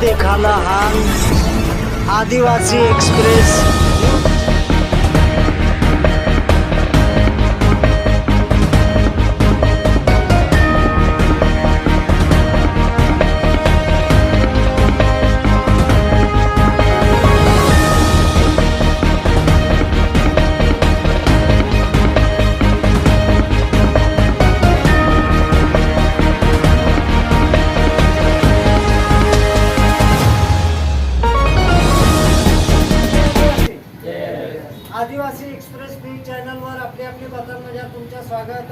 देखाला हाल आदिवासी एक्सप्रेस। आदिवासी एक्सप्रेस न्यूज चॅनलवर आपली बातमीमध्ये तुमचं स्वागत।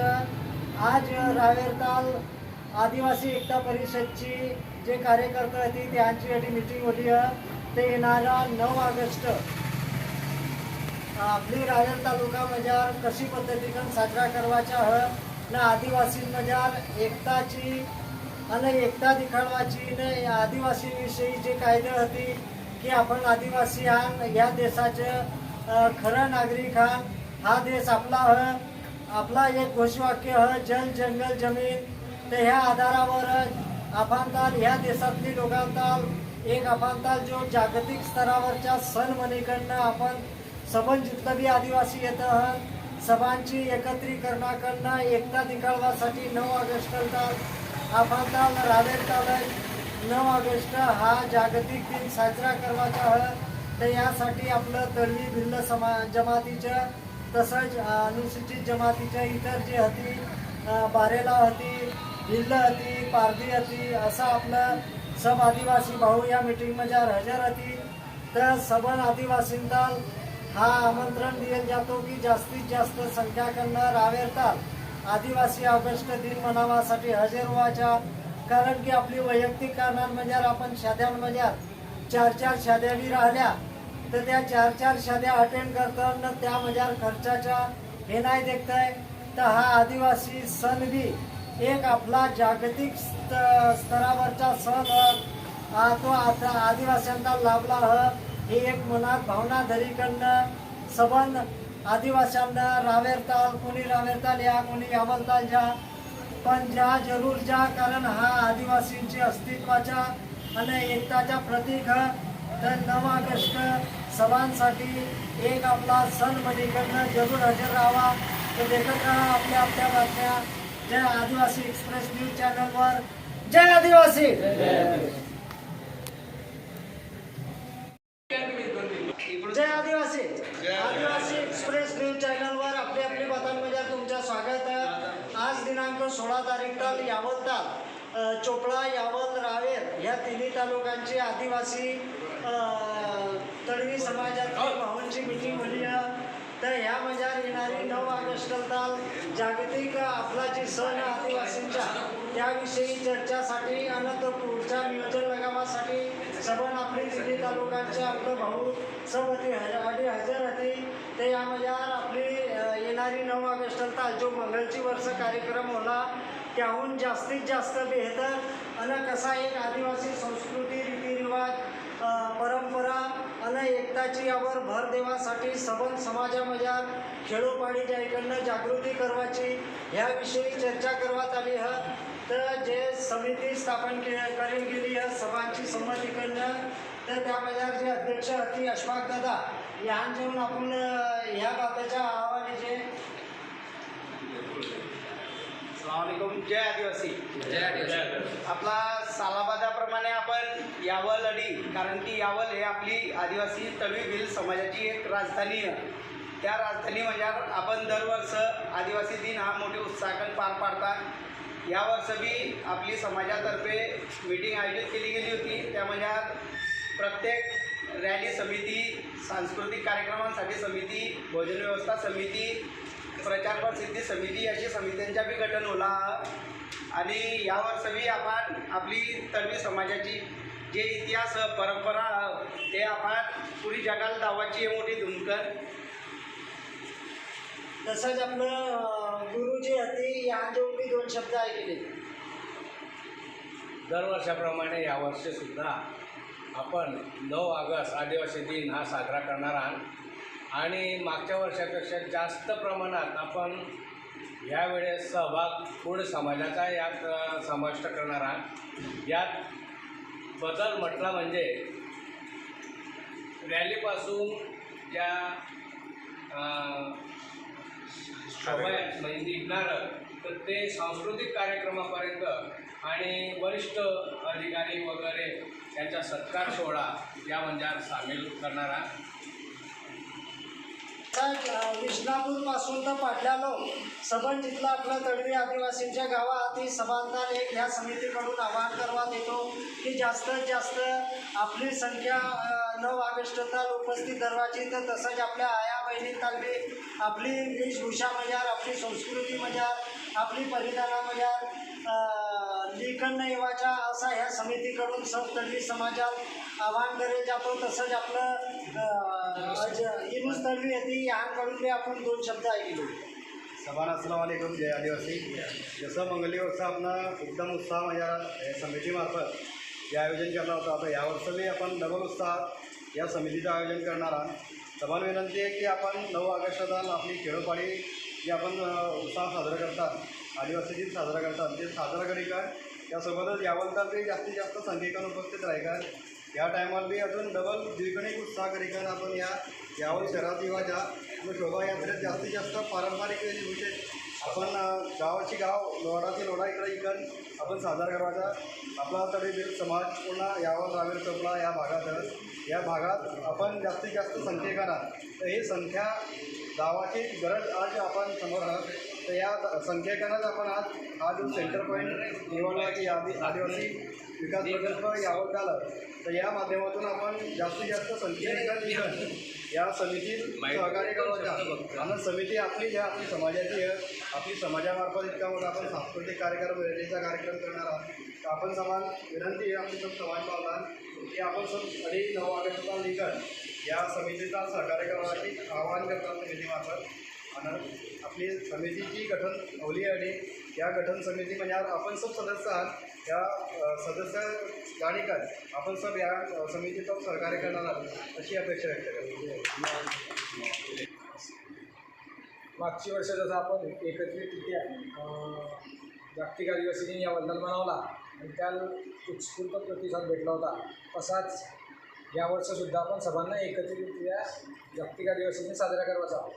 आज रावेरताल आदिवासी एकता परिषदची जे कार्यकर्ते होती त्यांची मीटिंग होती। ते येणारा 9 ऑगस्ट आपली रावेर तालुक्यामध्ये कशी पद्धतीने साजरा करवायचा न आदिवासींमध्ये एकताची आणि एकता दिखाडवाची न आदिवासीविषयी जे कायदे होती की आपण आदिवासी या देशाचे खरं नागरिक हा देश आपला एक घोषवाक्य जल जंगल जमीन। तर ह्या आधारावर आपण ह्या देशातली लोकांताल एक आपण जो जागतिक स्तरावरच्या सण मनीकडनं आपण सबन जिथलं बी आदिवासी येतं सभांची एकत्रीकरणाकडनं एकता दिखाडवासाठी 9 ऑगस्टला आपण रावेर 9 ऑगस्ट हा जागतिक दिन साजरा करवायचा तर यासाठी आपलं तळवी भिल्ल जमातीचं तसंच अनुसूचित जमातीच्या इतर जे होती बारेला होती भिल्ल होती पारधी होती असं आपलं सब आदिवासी भाऊ या मीटिंगमध्ये हजर होती। तर सबन आदिवासींना हा आमंत्रण दिले जातो की जास्तीत जास्त संख्या करणं रावेरताल आदिवासी ऑगस्ट दिन मनावासाठी हजर व्हायच्या। कारण की आपली वैयक्तिक कारणांमध्ये आपण शाद्यांमध्ये 4 शाद्या बी राहिल्या तर त्या 4 शाद्या अटेंड करताना त्यामध्ये खर्चाच्या हे नाही देखताय। तर हा आदिवासी सण बी एक आपला जागतिक स्तरावरचा सण तो आता आदिवासींना लाभला हे एक मनात भावना धरीकडनं सबन आदिवासींना रावेरताल कोणी रावेरताल या कोणी यावलताल जा पण ज्या जरूर जा कारण हा आदिवासींच्या अस्तित्वाच्या आणि एकताच्या प्रतीक तर 9 ऑगस्ट सभांसाठी एक आपला सण मनीकडनं जरूर हजर राहावा। तर देखत राहा आपल्या बातम्या जय आदिवासी एक्सप्रेस न्यूज चॅनलवर। जय आदिवासी। जय आदिवासी। आदिवासी एक्सप्रेस न्यूज चॅनलवर आपली बातमीमध्ये तुमचं स्वागत। आज दिनांक 16 तारीख यावलताल चोपडा यावल रावेर या तिन्ही तालुक्यांची आदिवासी तळवी समाजातील भावांची मीटिंग होली। तर ह्यामध्ये येणारी 9 ऑगस्टला जागतिक आपला जी सण आदिवासींच्या त्याविषयी चर्चासाठी आणि तो पुढच्या नियोजन लगावासाठी सबन आपली तिन्ही तालुक्यांचे आपलं भाऊ सब हजर होती। ते यामध्ये आपली येणारी 9 ऑगस्टला जो मंगळची वर्ष कार्यक्रम होला त्याहून जास्तीत जास्त बेहतर आणि कसा एक आदिवासी संस्कृती रीतिरिवाज परंपरा आणि एकताची यावर भर देवासाठी सबन समाजामध्ये खेळोपाडीच्या इकडनं जागृती करवाची ह्याविषयी चर्चा करण्यात आली तर जे समिती स्थापन करून गेली सभांची संमतीकडनं तर त्यामध्ये जे अध्यक्ष होती अशफाक दादा यांच्याहून आपण ह्या बाबतीच्या आव्हानाचे अस्सलामुअलैकुम। जय आदिवासी। आपला सालाबादाप्रमाणे आपण यावल अडी कारण की यावल हे आपली आदिवासी तळवी भिल समाजाची एक राजधानी आहे। त्या राजधानी म्हणजे आपण दरवर्ष आदिवासी दिन हा मोठ्या उत्साहाने पार पाडतात। या वर्ष बी आपली समाजातर्फे मीटिंग आयोजित केली गेली होती। त्यामध्ये प्रत्येक रॅली समिती सांस्कृतिक कार्यक्रमांसाठी समिती भोजन व्यवस्था समिती प्रचार प्रसिद्धी समिती अशी समित्यांचा बी गठन होला। आणि यावर्षी बी आपण आपली तळवी समाजाची जे इतिहास परंपरा ते आपण पुरी जगाला दावाची मोठी धुमकर। तसंच आपलं गुरुजी होती यांच्यावर बी 2 शब्द ऐकले। दरवर्षाप्रमाणे यावर्षी सुद्धा आपण 9 ऑगस्ट आदिवासी दिन हा साजरा करणार आहोत आणि मागच्या वर्षापेक्षा जास्त प्रमाणात आपण यावेळेस सहभाग फूड समाजाचा यात समाविष्ट करणार आहात। यात बदल म्हटला म्हणजे रॅलीपासून ज्या म्हणजे निघणारं तर ते सांस्कृतिक कार्यक्रमापर्यंत आणि वरिष्ठ अधिकारी वगैरे त्यांचा सत्कार सोहळा या मंचावर सामील करणारा विष्णापूर पासून तर पाडल्यालो सबंध जिथला आपल्या तळवी आदिवासींच्या गावात समांतर एक ह्या समितीकडून आवाहन करण्यात येतो की जास्तीत जास्त आपली संख्या 9 ऑगस्टला उपस्थित धरवायची तर तसंच आपल्या आया बहिणी तालमी आपली वेशभूषा मजार आपली संस्कृती मजार आपली परिधाना मजार लिखन येवाच्या असा ह्या समितीकडून सब तळवी समाजात आवाहन केले जातो. तसंच आपलं इरूस तळवी येते यांकडून बी आपण 2 शब्द ऐकले. सभाना अस्सलाम वालेकुम. जय आदिवासी. जसं मंगली वर्ष आपला एकदम उत्साह माझ्या समितीमार्फत हे आयोजन केलं होतं. आता यावर्षी बी आपण डबल उत्साहात या समितीचं आयोजन करणार आहोत. सभान विनंती आहे की आपण 9 ऑगस्टला आपली खेळोपाडी जे आपण उत्साह साजरा करतात आदिवासी दिन साजरा करतात ते साजरा करीकर त्यासोबतच यावलता बी जास्तीत जास्त संख्येकन उपस्थित राहीकर या टायमाला बी अजून डबल द्विगुणित उत्साह करीकर आपण यावल शहरात येवाच्या शोभायात्रेत जास्तीत जास्त पारंपरिक वेशभूषेत आपण गावाची गाव लोढाची लोढा इकडे इकडं आपण साजरा करायचा. आपला तरी बिल समाज पूर्ण यावल रावेर चौकला या भागात आपण जास्तीत जास्त संख्येकन तर ही संख्या गावाची गरज आज आपण समोर आहोत. तर या संख्येकनच आपण आज जो सेंटर पॉईंट निवडला की आदिवासी विकास प्रकल्प यावर झालं तर या माध्यमातून आपण जास्तीत जास्त संख्येकन या समितीत सहकार्य करायचं. आणि समिती आपली ज्या आपली समाजाची आहे आपली समाजामार्फत इतका मोठा आपण सांस्कृतिक कार्यक्रम रॅलीचा कार्यक्रम करणार आहोत. तर आपण समाज विनंती आहे आपली सब समाज पावला की आपण सब 9 ऑगस्टला लिखन या समितीचा सहकार्य करण्याचे आवाहन करतात समितीमार्फत. आणि आपली समितीची गठन होली आहे या गठन समिती म्हणजे आपण सब सदस्य आहात या सदस्य गाणीकर आपण सब या समितीचं सहकार्य करणार आहोत अशी अपेक्षा व्यक्त करतो. मागची वर्ष जसं आपण एकत्रितरित्या जागतिक आदिवासी दिन या वंदन मनवला आणि त्याला उत्स्फूर्त प्रतिसाद भेटला होता. तसाच यावर्षीसुद्धा आपण सभांना एकत्रितरित्या जागतिक आदिवासी दिन साजरा करायचा.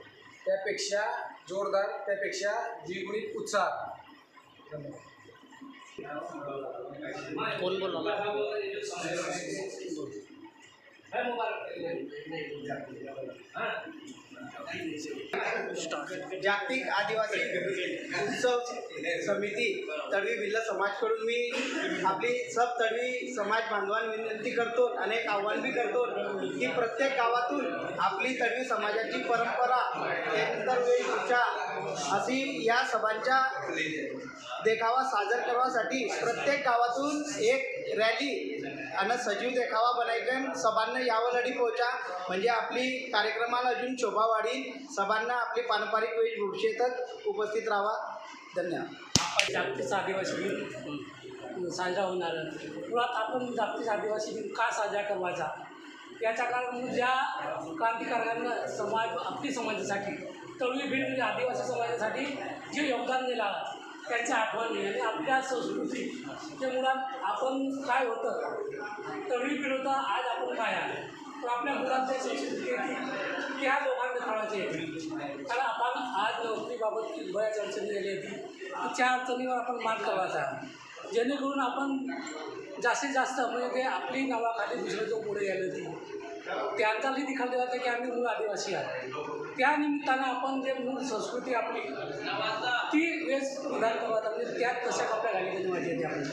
त्यापेक्षा जोरदार त्यापेक्षा द्विगुणित उत्साह. धन्यवाद. कोण बोलला जागतिक आदिवासी उत्सव समिती तळवी भिल्ल समाजकडून मी आपली सब तळवी समाज बांधवांना विनंती करतो आणि एक आव्हान बी करतो की प्रत्येक गावातून आपली तळवी समाजाची परंपरा त्यानंतर वेशभूषा अशी या सभांच्या देखावा सादर करण्यासाठी प्रत्येक गावातून एक रॅली आणि सजीव देखावा बनायकन सभांना यावलडी पोहोचा म्हणजे आपली कार्यक्रमाला अजून शोभा वाढील. सभांना आपली पारंपरिक वेशभूषेतच उपस्थित राहावा. धन्यवाद. जागतिक आदिवासी दिन साजरा होणार. मुळात आपण जागतिक आदिवासी दिन का साजरा करायचा याच्या कारण ज्या क्रांतिकारकांना आपली समाजासाठी तळवी भीड म्हणजे आदिवासी समाजासाठी जे योगदान दिलं त्यांच्या आठवणी आणि आपल्या संस्कृती ते मुळात आपण काय होतं तळवी भीड होतं आज आपण काय आहे तर आपल्या मुलात जे संस्कृती येते त्या लोकांना कळायचे. कारण आपण आज नोकरीबाबत बऱ्याच अडचणी गेली होती त्या अडचणीवर आपण मात करायचा जेणेकरून आपण जास्तीत जास्त म्हणजे ते आपली नावाखाली दुसरं जो पुढे गेले होती त्यांचाही दिखाव दिला जातं की आम्ही मूळ आदिवासी आहोत. त्या निमित्तानं आपण जे मूळ संस्कृती आपली ती वेस उदाहरण करत म्हणजे त्यात कशा कपड्या घालण्याची माझी येते आपण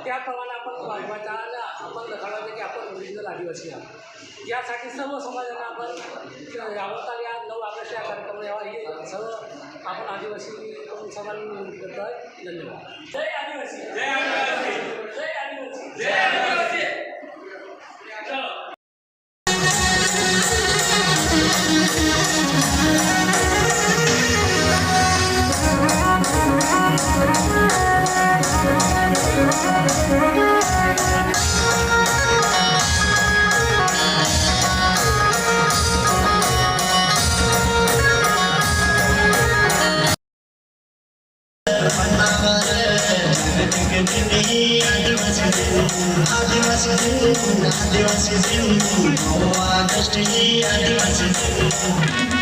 त्याप्रमाणे आपण वाढवायचा आणि आपण दाखवायचं की आपण ओरिजिनल आदिवासी आहोत. यासाठी सर्व समाजांना आपण यावताल या 9 ऑगस्ट या कार्यक्रम यावा हे सर्व आपण आदिवासी समाजांना विनंती करतो आहे. धन्यवाद. जय आदिवासी. जय आदिवासी. जय आदिवासी. जय आदिवासी. Thank you. दिन ही आदिवासी दिन, आदिवासी दिन, 9 ऑगस्ट ही आदिवासी दिन.